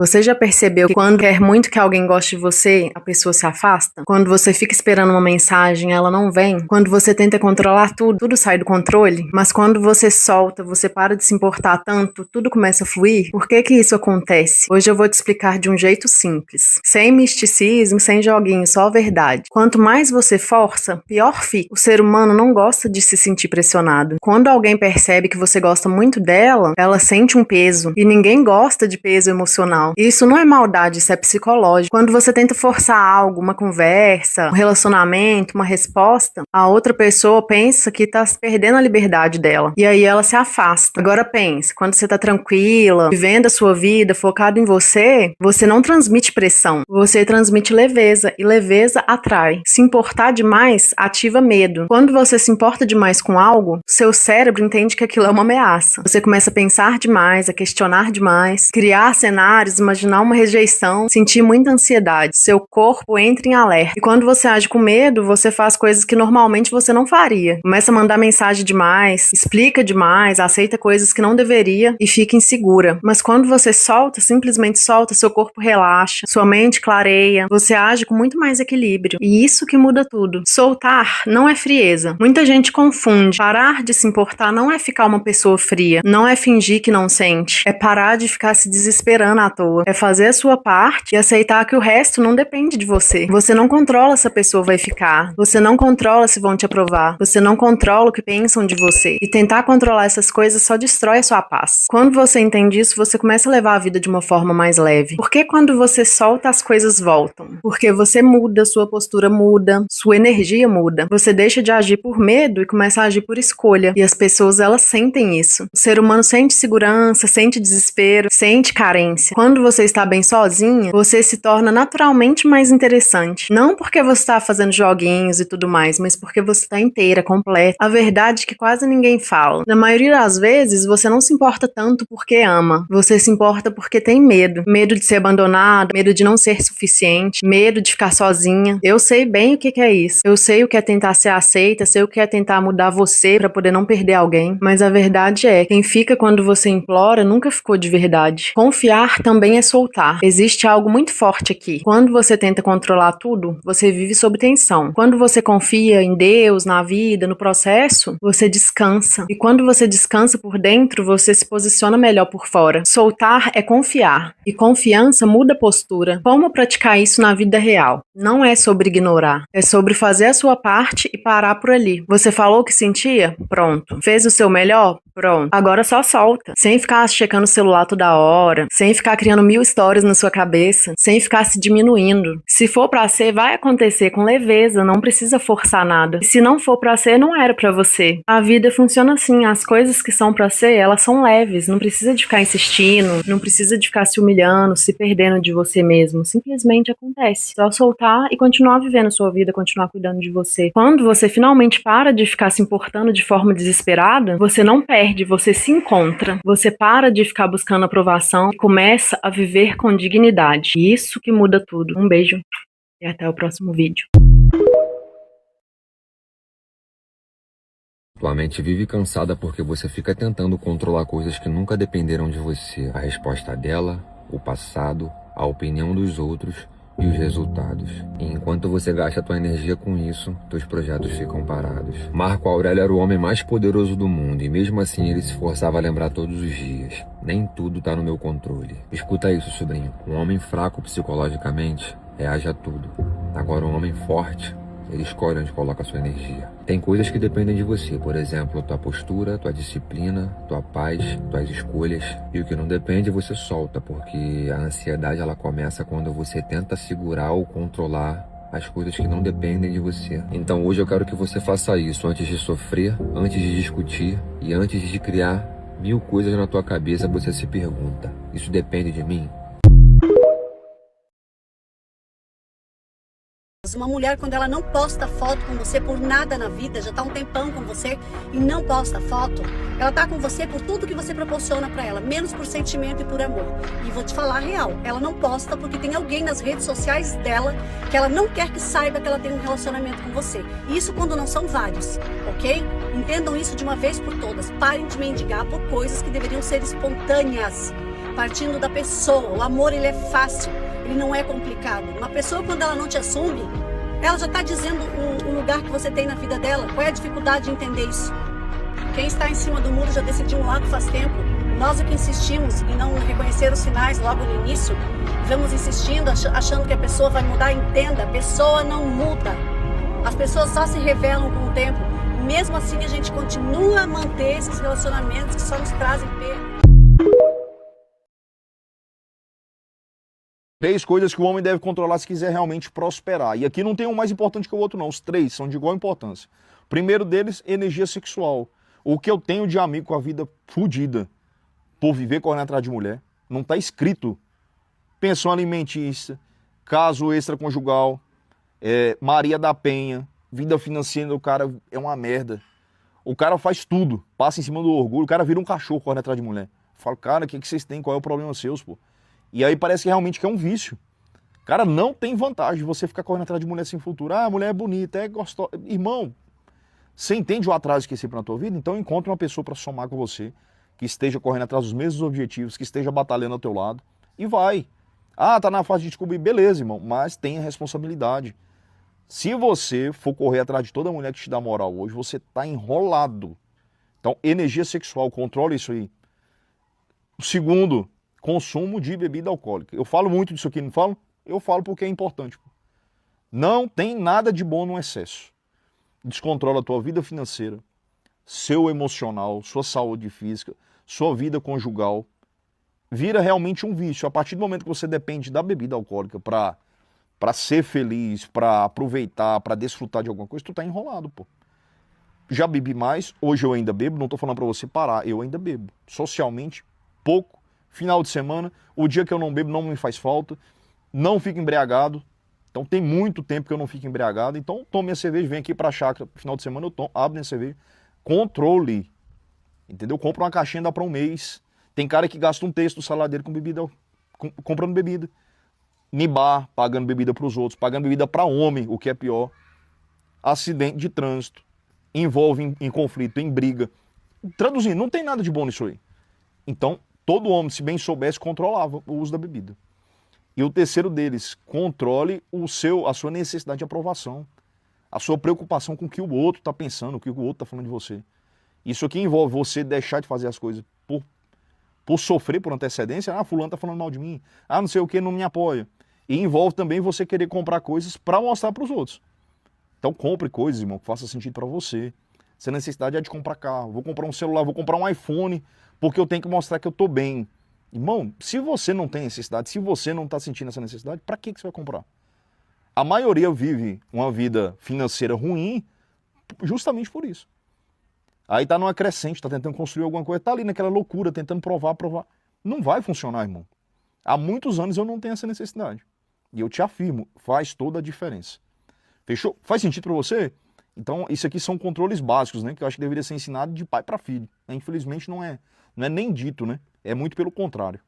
Você já percebeu que quando quer muito que alguém goste de você, a pessoa se afasta? Quando você fica esperando uma mensagem, ela não vem? Quando você tenta controlar tudo, tudo sai do controle? Mas quando você solta, você para de se importar tanto, tudo começa a fluir? Por que que isso acontece? Hoje eu vou te explicar de um jeito simples. Sem misticismo, sem joguinho, só a verdade. Quanto mais você força, pior fica. O ser humano não gosta de se sentir pressionado. Quando alguém percebe que você gosta muito dela, ela sente um peso. E ninguém gosta de peso emocional. Isso não é maldade, isso é psicológico. Quando você tenta forçar algo, uma conversa, um relacionamento, uma resposta, a outra pessoa pensa que tá perdendo a liberdade dela. E aí ela se afasta. Agora pense, quando você tá tranquila, vivendo a sua vida, focado em você, você não transmite pressão. Você transmite leveza. E leveza atrai. Se importar demais, ativa medo. Quando você se importa demais com algo, seu cérebro entende que aquilo é uma ameaça. Você começa a pensar demais, a questionar demais, criar cenários, imaginar uma rejeição, sentir muita ansiedade. Seu corpo entra em alerta. E quando você age com medo, você faz coisas que normalmente você não faria. Começa a mandar mensagem demais, explica demais, aceita coisas que não deveria e fica insegura. Mas quando você solta, simplesmente solta, seu corpo relaxa, sua mente clareia, você age com muito mais equilíbrio. E isso que muda tudo. Soltar não é frieza. Muita gente confunde. Parar de se importar não é ficar uma pessoa fria, não é fingir que não sente, é parar de ficar se desesperando à toa, é fazer a sua parte e aceitar que o resto não depende de você. Você não controla se a pessoa vai ficar, você não controla se vão te aprovar, você não controla o que pensam de você. E tentar controlar essas coisas só destrói a sua paz. Quando você entende isso, você começa a levar a vida de uma forma mais leve. Porque quando você solta, as coisas voltam. Porque você muda, sua postura muda, sua energia muda. Você deixa de agir por medo e começa a agir por escolha. E as pessoas, elas sentem isso. O ser humano sente segurança, sente desespero, sente carência. Quando você está bem sozinha, você se torna naturalmente mais interessante. Não porque você está fazendo joguinhos e tudo mais, mas porque você está inteira, completa. A verdade é que quase ninguém fala. Na maioria das vezes, você não se importa tanto porque ama. Você se importa porque tem medo. Medo de ser abandonado, medo de não ser suficiente, medo de ficar sozinha. Eu sei bem o que é isso. Eu sei o que é tentar ser aceita, sei o que é tentar mudar você para poder não perder alguém. Mas a verdade é, quem fica quando você implora nunca ficou de verdade. Confiar também é soltar. Existe algo muito forte aqui. Quando você tenta controlar tudo, você vive sob tensão. Quando você confia em Deus, na vida, no processo, você descansa. E quando você descansa por dentro, você se posiciona melhor por fora. Soltar é confiar. E confiança muda a postura. Como praticar isso na vida real? Não é sobre ignorar. É sobre fazer a sua parte e parar por ali. Você falou o que sentia? Pronto. Fez o seu melhor? Pronto. Agora só solta. Sem ficar checando o celular toda hora, sem ficar criando 1000 histórias na sua cabeça, sem ficar se diminuindo. Se for pra ser, vai acontecer com leveza, não precisa forçar nada. E se não for pra ser, não era pra você. A vida funciona assim, as coisas que são pra ser, elas são leves, não precisa de ficar insistindo, não precisa de ficar se humilhando, se perdendo de você mesmo. Simplesmente acontece. Só soltar e continuar vivendo a sua vida, continuar cuidando de você. Quando você finalmente para de ficar se importando de forma desesperada, você não perde, você se encontra. Você para de ficar buscando aprovação e começa a viver com dignidade. E isso que muda tudo. Um beijo e até o próximo vídeo. Tua mente vive cansada porque você fica tentando controlar coisas que nunca dependeram de você. A resposta dela, o passado, a opinião dos outros e os resultados. E enquanto você gasta tua energia com isso, teus projetos ficam parados. Marco Aurélio era o homem mais poderoso do mundo e mesmo assim ele se forçava a lembrar todos os dias: nem tudo tá no meu controle. Escuta isso, sobrinho. Um homem fraco psicologicamente reage a tudo. Agora um homem forte, ele escolhe onde coloca a sua energia. Tem coisas que dependem de você, por exemplo, tua postura, tua disciplina, tua paz, tuas escolhas. E o que não depende, você solta, porque a ansiedade ela começa quando você tenta segurar ou controlar as coisas que não dependem de você. Então hoje eu quero que você faça isso antes de sofrer, antes de discutir e antes de criar 1000 coisas na tua cabeça. Você se pergunta: isso depende de mim? Uma mulher, quando ela não posta foto com você por nada na vida, já tá um tempão com você e não posta foto, ela tá com você por tudo que você proporciona pra ela, menos por sentimento e por amor. E vou te falar a real, ela não posta porque tem alguém nas redes sociais dela que ela não quer que saiba que ela tem um relacionamento com você. E isso quando não são vários, ok? Entendam isso de uma vez por todas. Parem de mendigar por coisas que deveriam ser espontâneas. partindo da pessoa. O amor, ele é fácil, ele não é complicado. Uma pessoa, quando ela não te assume, ela já está dizendo o lugar que você tem na vida dela. Qual é a dificuldade de entender isso? Quem está em cima do muro já decidiu um lado faz tempo. Nós é que insistimos em não reconhecer os sinais logo no início. Vamos insistindo, achando que a pessoa vai mudar. Entenda, a pessoa não muda. As pessoas só se revelam com o tempo. Mesmo assim, a gente continua a manter esses relacionamentos que só nos trazem perda. 3 coisas que o homem deve controlar se quiser realmente prosperar. E aqui não tem um mais importante que o outro não. Os 3 são de igual importância. O primeiro deles, energia sexual. O que eu tenho de amigo com a vida fodida por viver correndo atrás de mulher. Não está escrito pensão alimentícia, caso extraconjugal, Maria da Penha, vida financeira do cara é uma merda. O cara faz tudo, passa em cima do orgulho, o cara vira um cachorro correndo atrás de mulher. Eu falo, cara, o que vocês têm? Qual é o problema seus, pô? E aí parece que realmente que é um vício. Cara, não tem vantagem de você ficar correndo atrás de mulher sem futuro. Ah, a mulher é bonita, é gostosa. Irmão, você entende o atraso que é sempre na tua vida? Então encontre uma pessoa para somar com você, que esteja correndo atrás dos mesmos objetivos, que esteja batalhando ao teu lado, e vai. Ah, tá na fase de descobrir, beleza, irmão, mas tenha responsabilidade. Se você for correr atrás de toda mulher que te dá moral hoje, você tá enrolado. Então, energia sexual, controle isso aí. O segundo, consumo de bebida alcoólica. Eu falo muito disso aqui, não falo? Eu falo porque é importante. Não tem nada de bom no excesso. Descontrola a tua vida financeira, seu emocional, sua saúde física, sua vida conjugal. Vira realmente um vício. A partir do momento que você depende da bebida alcoólica para ser feliz, para aproveitar, para desfrutar de alguma coisa, tu tá enrolado, pô. Já bebi mais, hoje eu ainda bebo, não tô falando para você parar, eu ainda bebo. Socialmente, pouco. Final de semana, o dia que eu não bebo não me faz falta, não fico embriagado. Então tem muito tempo que eu não fico embriagado, então tomo minha cerveja, venho aqui pra chácara, final de semana eu tomo, abro minha cerveja. Controle, entendeu? Compro uma caixinha, dá pra um mês. Tem cara que gasta um terço do salário dele com bebida, comprando bebida. Em bar, pagando bebida pros outros, pagando bebida pra homem, o que é pior. Acidente de trânsito, envolve em conflito, em briga. Traduzindo, não tem nada de bom nisso aí. Então, todo homem, se bem soubesse, controlava o uso da bebida. E o terceiro deles, controle a sua necessidade de aprovação. A sua preocupação com o que o outro está pensando, o que o outro está falando de você. Isso aqui envolve você deixar de fazer as coisas por sofrer por antecedência. Ah, fulano está falando mal de mim. Ah, não sei o que, não me apoia. E envolve também você querer comprar coisas para mostrar para os outros. Então compre coisas, irmão, que faça sentido para você. Se a necessidade é de comprar carro, vou comprar um celular, vou comprar um iPhone, porque eu tenho que mostrar que eu estou bem. Irmão, se você não tem necessidade, se você não está sentindo essa necessidade, para que você vai comprar? A maioria vive uma vida financeira ruim justamente por isso. Aí tá numa crescente, tá tentando construir alguma coisa, tá ali naquela loucura, tentando provar. Não vai funcionar, irmão. Há muitos anos eu não tenho essa necessidade. E eu te afirmo, faz toda a diferença. Fechou? Faz sentido para você? Então, isso aqui são controles básicos, né? Que eu acho que deveria ser ensinado de pai para filho. Infelizmente não é nem dito, né? É muito pelo contrário.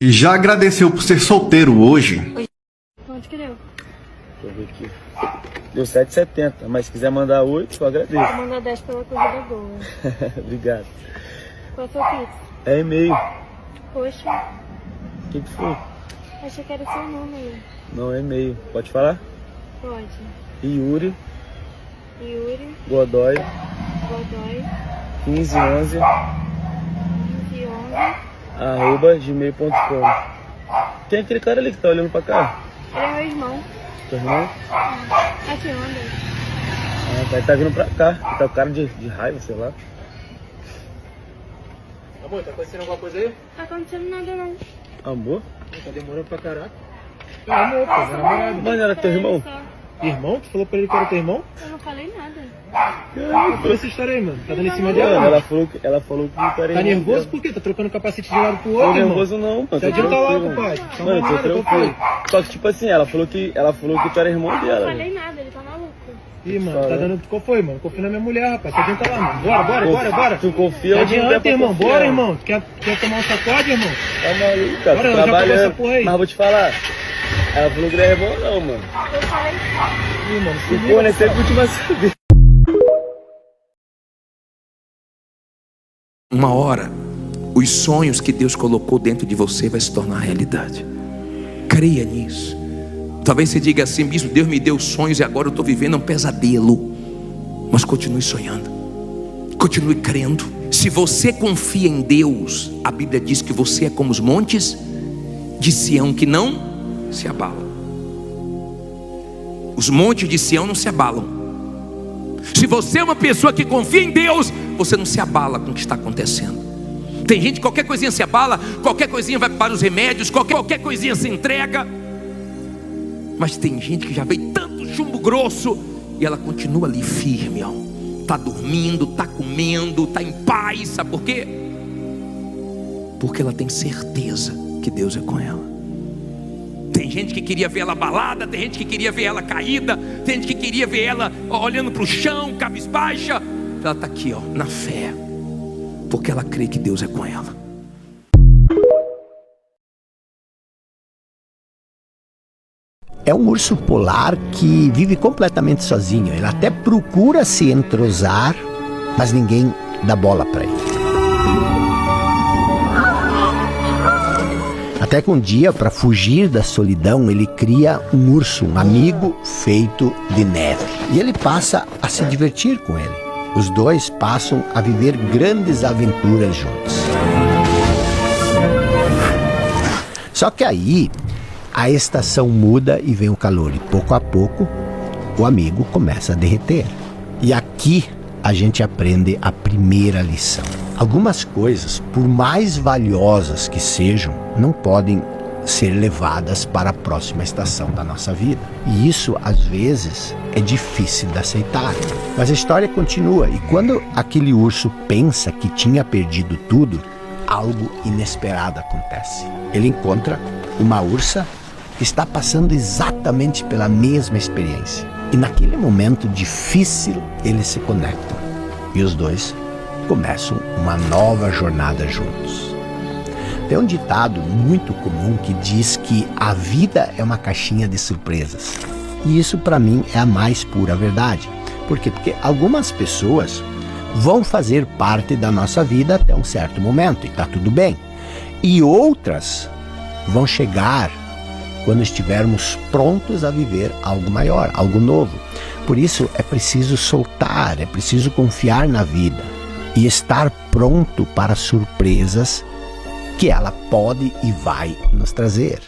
E já agradeceu por ser solteiro hoje? Quanto que deu? Deixa eu ver aqui. Deu 7,70, mas se quiser mandar 8, eu agradeço. Vou mandar 10 pela corrida boa. Obrigado. Qual foi o Pix? É e-mail. Poxa, O que foi? achei que era o seu número. Não, é e-mail. Pode falar? Pode. Yuri Yuri, Godoy Godoy, 1511 11. @gmail.com. Tem aquele cara ali que tá olhando pra cá? Ele é meu irmão. Teu irmão? Aqui, anda. Ah, tá, ele tá vindo pra cá. Tá o cara de raiva, sei lá. Amor, tá acontecendo alguma coisa aí? Tá acontecendo nada não. Amor? Tá demorando pra caraca. É amor, pô, meu namorado. Mas era teu irmão? Irmão? Tu falou pra ele que era teu irmão? Eu não falei nada. Conta essa história aí, mano. Tá dando em cima dela? Mano, Mano. ela falou que tu era Tá irmão nervoso dela. por quê? Tá trocando capacete de um lado pro Tô outro, irmão? nervoso não, mano. Tá adianta logo, pai. Tá Mano, tô mamado, qual tranquilo. foi? Só que tipo assim, ela falou que tu era irmão Eu não dela. falei nada, ele tá maluco. Ih, mano, tá dando... Qual foi, mano? Confia na minha mulher, rapaz. Tá adianta lá, mano. Bora. Tu confia Tá onde não der adianta, pra irmão. confiar. Bora, irmão. Tu quer tomar um sacode, irmão? Tá maluco, cara. Bora, Tô já acabou essa trabalhando. porra aí. Mas vou te falar. Ela falou que não é irmão não, mano. Eu falei Ih, mano, se E liga, pô, né? pessoal. Sempre última vez. Uma hora, os sonhos que Deus colocou dentro de você vai se tornar realidade. Creia nisso. Talvez você diga assim: bispo, Deus me deu sonhos e agora eu estou vivendo um pesadelo. Mas continue sonhando, continue crendo. Se você confia em Deus, a Bíblia diz que você é como os montes de Sião que não se abalam. Os montes de Sião não se abalam. Se você é uma pessoa que confia em Deus, você não se abala com o que está acontecendo. Tem gente que qualquer coisinha se abala, qualquer coisinha vai para os remédios, qualquer coisinha se entrega. Mas tem gente que já veio tanto chumbo grosso e ela continua ali firme, ó. Tá dormindo, tá comendo, tá em paz. Sabe por quê? Porque ela tem certeza que Deus é com ela. Tem gente que queria ver ela abalada, tem gente que queria ver ela caída, tem gente que queria ver ela olhando para o chão, cabisbaixa. Ela está aqui, ó, na fé, porque ela crê que Deus é com ela. É um urso polar que vive completamente sozinho. Ele até procura se entrosar, mas ninguém dá bola para ele. Até que um dia, para fugir da solidão, ele cria um urso, um amigo feito de neve. E ele passa a se divertir com ele. Os dois passam a viver grandes aventuras juntos. Só que aí, a estação muda e vem o calor. E pouco a pouco, o amigo começa a derreter. E aqui, a gente aprende a primeira lição. Algumas coisas, por mais valiosas que sejam, não podem ser levadas para a próxima estação da nossa vida. E isso, às vezes, é difícil de aceitar. Mas a história continua. E quando aquele urso pensa que tinha perdido tudo, algo inesperado acontece. Ele encontra uma ursa que está passando exatamente pela mesma experiência. E naquele momento difícil, eles se conectam. E os dois começam uma nova jornada juntos. Tem um ditado muito comum que diz que a vida é uma caixinha de surpresas. E isso para mim é a mais pura verdade. Por quê? Porque algumas pessoas vão fazer parte da nossa vida até um certo momento e está tudo bem. E outras vão chegar quando estivermos prontos a viver algo maior, algo novo. Por isso é preciso soltar, é preciso confiar na vida e estar pronto para surpresas que ela pode e vai nos trazer.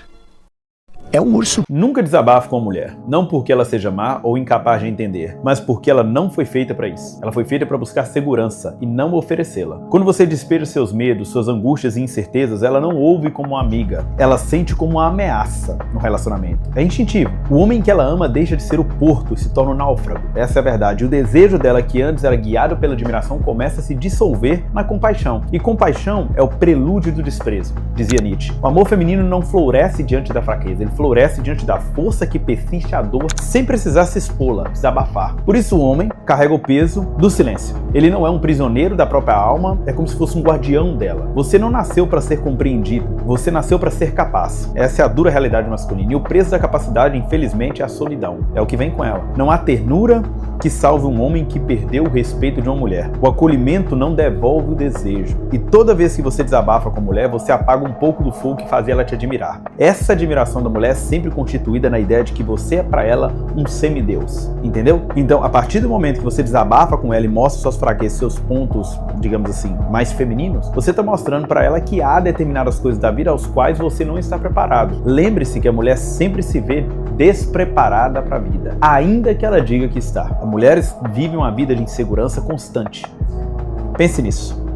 É um urso. Nunca desabafe com a mulher, não porque ela seja má ou incapaz de entender, mas porque ela não foi feita para isso. Ela foi feita para buscar segurança e não oferecê-la. Quando você despeja seus medos, suas angústias e incertezas, ela não ouve como uma amiga, ela sente como uma ameaça no relacionamento. É instintivo. O homem que ela ama deixa de ser o porto e se torna um náufrago. Essa é a verdade. O desejo dela, que antes era guiado pela admiração, começa a se dissolver na compaixão. E compaixão é o prelúdio do desprezo, dizia Nietzsche. O amor feminino não floresce diante da fraqueza, ele floresce diante da força que persiste a dor sem precisar se expô-la, desabafar. Por isso o homem carrega o peso do silêncio. Ele não é um prisioneiro da própria alma, é como se fosse um guardião dela. Você não nasceu para ser compreendido, você nasceu para ser capaz. Essa é a dura realidade masculina. E o preço da capacidade, infelizmente, é a solidão. É o que vem com ela. Não há ternura que salve um homem que perdeu o respeito de uma mulher. O acolhimento não devolve o desejo. E toda vez que você desabafa com a mulher, você apaga um pouco do fogo que fazia ela te admirar. Essa admiração da mulher é sempre constituída na ideia de que você é para ela um semideus. Entendeu? Então, a partir do momento que você desabafa com ela e mostra suas fraquezas, seus pontos, digamos assim, mais femininos, você está mostrando para ela que há determinadas coisas da vida aos quais você não está preparado. Lembre-se que a mulher sempre se vê despreparada para a vida, ainda que ela diga que está. As mulheres vivem uma vida de insegurança constante. Pense nisso.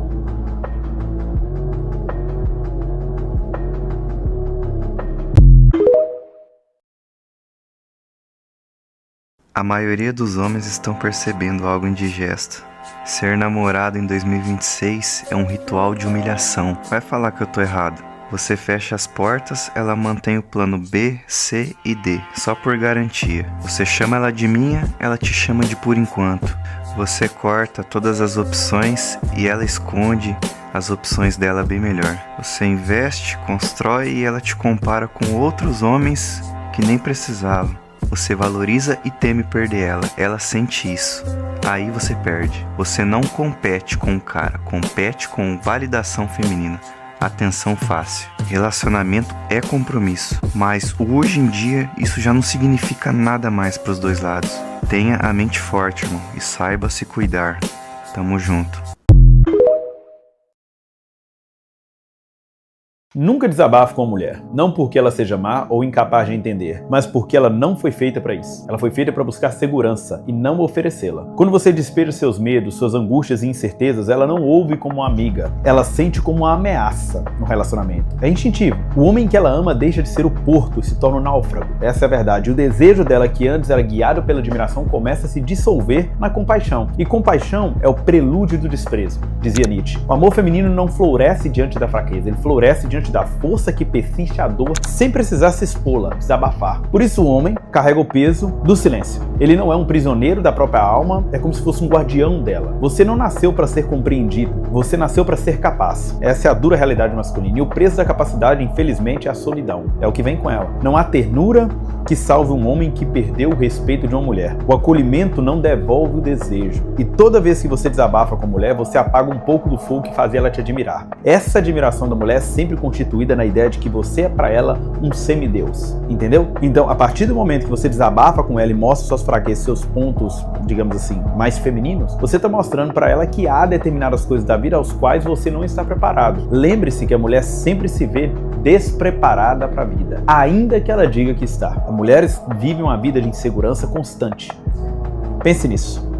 A maioria dos homens estão percebendo algo indigesto. Ser namorado em 2026 é um ritual de humilhação. Vai falar que eu tô errado. Você fecha as portas, ela mantém o plano B, C e D, só por garantia. Você chama ela de minha, ela te chama de por enquanto. Você corta todas as opções e ela esconde as opções dela bem melhor. Você investe, constrói e ela te compara com outros homens que nem precisavam. Você valoriza e teme perder ela. Ela sente isso. Aí você perde. Você não compete com o cara, compete com validação feminina. Atenção fácil. Relacionamento é compromisso, mas hoje em dia isso já não significa nada mais para os dois lados. Tenha a mente forte, irmão, e saiba se cuidar. Tamo junto. Nunca desabafe com a mulher, não porque ela seja má ou incapaz de entender, mas porque ela não foi feita para isso. Ela foi feita para buscar segurança e não oferecê-la. Quando você despeja seus medos, suas angústias e incertezas, ela não ouve como uma amiga, ela sente como uma ameaça no relacionamento. É instintivo. O homem que ela ama deixa de ser o porto e se torna um náufrago. Essa é a verdade. O desejo dela, que antes era guiado pela admiração, começa a se dissolver na compaixão. E compaixão é o prelúdio do desprezo, dizia Nietzsche. O amor feminino não floresce diante da fraqueza, ele floresce diante da força que persiste a dor sem precisar se expô-la, desabafar. Por isso o homem carrega o peso do silêncio. Ele não é um prisioneiro da própria alma, é como se fosse um guardião dela. Você não nasceu para ser compreendido, você nasceu para ser capaz. Essa é a dura realidade masculina. E o preço da capacidade, infelizmente, é a solidão. É o que vem com ela. Não há ternura que salve um homem que perdeu o respeito de uma mulher. O acolhimento não devolve o desejo. E toda vez que você desabafa com a mulher, você apaga um pouco do fogo que fazia ela te admirar. Essa admiração da mulher é sempre constituída na ideia de que você é para ela um semideus. Entendeu? Então, a partir do momento que você desabafa com ela e mostra suas fraquezas, seus pontos, digamos assim, mais femininos, você está mostrando para ela que há determinadas coisas da vida aos quais você não está preparado. Lembre-se que a mulher sempre se vê despreparada para a vida, ainda que ela diga que está. As mulheres vivem uma vida de insegurança constante. Pense nisso.